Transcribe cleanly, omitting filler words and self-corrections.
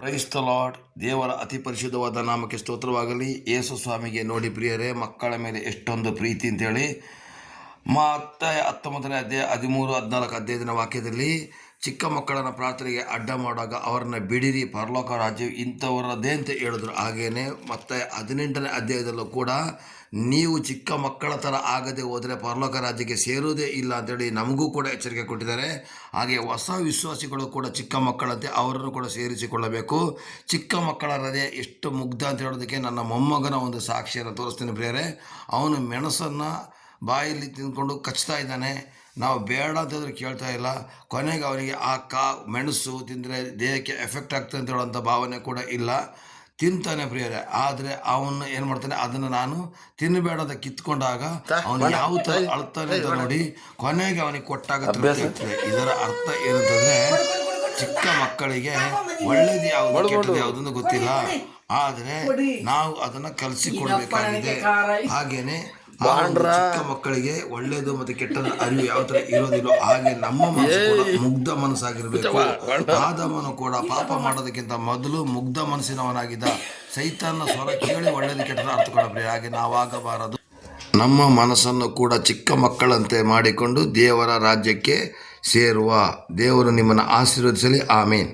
Praise the lord. ದೇವರ ಅತಿ ಪರಿಶುದ್ಧವಾದ ನಾಮಕ್ಕೆ ಸ್ತೋತ್ರವಾಗಲಿ. ಯೇಸು ಸ್ವಾಮಿಗೆ ನೋಡಿ ಪ್ರಿಯರೇ, ಮಕ್ಕಳ ಮೇಲೆ ಎಷ್ಟೊಂದು ಪ್ರೀತಿ ಅಂತೇಳಿ ಮತ್ತಾಯ 19ನೇ ಅಧ್ಯಾಯ 13, 14, 15ನೇ ವಾಕ್ಯದಲ್ಲಿ ಚಿಕ್ಕ ಮಕ್ಕಳನ್ನು ಪ್ರಾರ್ಥನೆಗೆ ಅಡ್ಡ ಮಾಡುವಾಗ ಅವರನ್ನು ಬಿಡಿರಿ, ಪರಲೋಕ ರಾಜ್ಯವು ಇಂಥವರದ್ದೇ ಅಂತ ಹೇಳಿದ್ರು. ಹಾಗೆಯೇ ಮತ್ತಾಯ 18ನೇ ಅಧ್ಯಾಯದಲ್ಲೂ ಕೂಡ ನೀವು ಚಿಕ್ಕ ಮಕ್ಕಳ ಥರ ಆಗದೆ ಹೋದರೆ ಪರಲೋಕ ರಾಜ್ಯಕ್ಕೆ ಸೇರೋದೇ ಇಲ್ಲ ಅಂತೇಳಿ ನಮಗೂ ಕೂಡ ಎಚ್ಚರಿಕೆ ಕೊಟ್ಟಿದ್ದಾರೆ. ಹಾಗೆ ಹೊಸ ವಿಶ್ವಾಸಿಗಳು ಕೂಡ ಚಿಕ್ಕ ಮಕ್ಕಳಂತೆ ಅವರನ್ನು ಕೂಡ ಸೇರಿಸಿಕೊಳ್ಳಬೇಕು. ಚಿಕ್ಕ ಮಕ್ಕಳ ಹೃದಯ ಎಷ್ಟು ಮುಗ್ಧ ಅಂತ ಹೇಳೋದಕ್ಕೆ ನನ್ನ ಮೊಮ್ಮಗನ ಒಂದು ಸಾಕ್ಷಿಯನ್ನು ತೋರಿಸ್ತೀನಿ ಪ್ರಿಯರೇ. ಅವನು ಮೆಣಸನ್ನು ಬಾಯಲ್ಲಿ ತಿಂದ್ಕೊಂಡು ಕಚ್ತಾ ಇದ್ದಾನೆ. ನಾವು ಬೇಡ ಅಂತಂದ್ರೆ ಕೇಳ್ತಾ ಇಲ್ಲ. ಕೊನೆಗೆ ಅವನಿಗೆ ಮೆಣಸು ತಿಂದರೆ ದೇಹಕ್ಕೆ ಎಫೆಕ್ಟ್ ಆಗ್ತದೆ ಅಂತ ಹೇಳುವಂಥ ಭಾವನೆ ಕೂಡ ಇಲ್ಲ. ತಿಂತಾನೆ ಪ್ರಿಯರೇ. ಆದರೆ ಅವನು ಏನು ಮಾಡ್ತಾನೆ, ಅದನ್ನು ನಾನು ತಿನ್ನಬೇಡದ ಕಿತ್ಕೊಂಡಾಗ ಅವನು ಯಾವ ಥರ ಅಳ್ತಾನೆ ಅಂತ ನೋಡಿ ಕೊನೆಗೆ ಅವನಿಗೆ ಕೊಟ್ಟಾಗ ತೃಪ್ತಿ ಆಗ್ತದೆ. ಇದರ ಅರ್ಥ ಏನಂತಂದರೆ, ಚಿಕ್ಕ ಮಕ್ಕಳಿಗೆ ಒಳ್ಳೇದು ಯಾವುದು ಕೆಟ್ಟದ್ದು ಯಾವುದನ್ನು ಗೊತ್ತಿಲ್ಲ, ಆದರೆ ನಾವು ಅದನ್ನು ಕಲಿಸಿಕೊಡ್ಬೇಕಾಗಿದೆ. ಹಾಗೇನೆ ಚಿಕ್ಕ ಮಕ್ಕಳಿಗೆ ಒಳ್ಳೇದು ಮತ್ತು ಕೆಟ್ಟದ ಅರಿವು ಯಾವ ಥರ ಇರೋದಿಲ್ಲ. ಹಾಗೆ ನಮ್ಮ ಮನಸ್ಸು ಕೂಡ ಮುಗ್ಧ ಮನಸ್ಸಾಗಿರ್ಬೇಕು. ಆದಮನು ಕೂಡ ಪಾಪ ಮಾಡೋದಕ್ಕಿಂತ ಮೊದಲು ಮುಗ್ಧ ಮನಸ್ಸಿನವನಾಗಿದ್ದ. ಸೈತಾನ ಸ್ವರ ಕೇಳಿ ಒಳ್ಳೇದು ಕೆಟ್ಟದ ಅರ್ಥಕೊಂಡ್ರೆ ಹಾಗೆ ನಾವಾಗಬಾರದು. ನಮ್ಮ ಮನಸ್ಸನ್ನು ಕೂಡ ಚಿಕ್ಕ ಮಕ್ಕಳಂತೆ ಮಾಡಿಕೊಂಡು ದೇವರ ರಾಜ್ಯಕ್ಕೆ ಸೇರುವ ದೇವರು ನಿಮ್ಮನ್ನು ಆಶೀರ್ವದಿಸಲಿ. ಆಮೇನ್.